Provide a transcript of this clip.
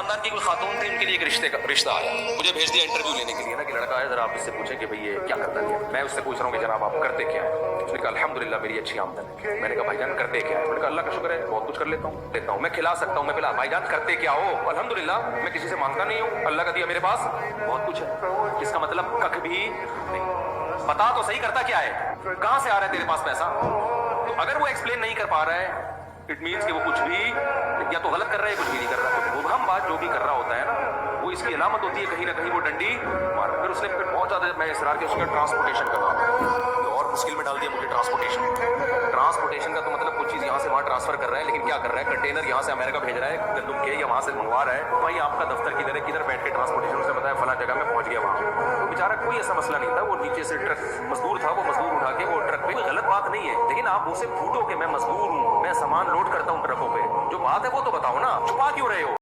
خاندان کی کوئی خاتون تھی, ان کے لیے ایک رشتہ آیا, مجھے بھیج دیا انٹرویو لینے کے لیے نا کہ لڑکا ہے, ذرا آپ اس سے پوچھیں کہ بھئی یہ کیا کرتا ہے. میں اس سے پوچھ رہا ہوں کہ جناب آپ کرتے کیا ہیں. اس نے کہا الحمدللہ میری اچھی آمدن ہے. میں نے کہا بھائی جان کرتے کیا ہے. میں نے کہا اللہ کا شکر ہے بہت کچھ کر لیتا ہوں, میں کھلا سکتا ہوں, میں پلا. بھائی جان کرتے کیا ہو. الحمدللہ میں کسی سے مانگتا نہیں ہوں, اللہ کا دیا میرے پاس بہت کچھ ہے. اس کا مطلب کک بھی نہیں. بتا تو صحیح کرتا کیا ہے, کہاں سے آ رہا ہے تیرے پاس پیسہ. تو اگر وہ ایکسپلین نہیں کر پا رہا ہے, اٹ مینس کہ وہ کچھ بھی یا تو غلط کر رہا ہے, کچھ بھی نہیں کر رہا. تو مبہم بات جو بھی کر رہا ہوتا ہے نا, وہ اس کی علامت ہوتی ہے کہیں نہ کہیں وہ ڈنڈی مار. پھر اس نے بہت زیادہ میں اصرار کیا, اس کا ٹرانسپورٹیشن کرنا اور مشکل میں ڈال دیا مجھے. ٹرانسپورٹیشن کا تو مطلب کچھ چیز یہاں سے وہاں ٹرانسفر کر رہا ہے, لیکن کیا کر رہا ہے, کنٹینر یہاں سے امریکہ بھیج رہا ہے گندم کے, یا وہاں سے منگوا رہا ہے. بھائی آپ کا دفتر کدھر ہے, کدھر بیٹھ کے ٹرانسپورٹیشن سے بتایا فلاں جگہ میں پہنچ گیا وہاں. تو بیچارہ کوئی ایسا مسئلہ نہیں تھا, وہ نیچے سے ٹرک مزدور تھا, وہ مزدور اٹھا کے وہ ٹرک پہ. کوئی غلط بات نہیں ہے, لیکن آپ اسے پھوٹو کہ میں مزدور ہوں, میں سامان لوڈ کرتا ہوں ٹرکوں پہ. جو بات ہے وہ تو بتاؤ نا, چھپا کیوں رہے ہو.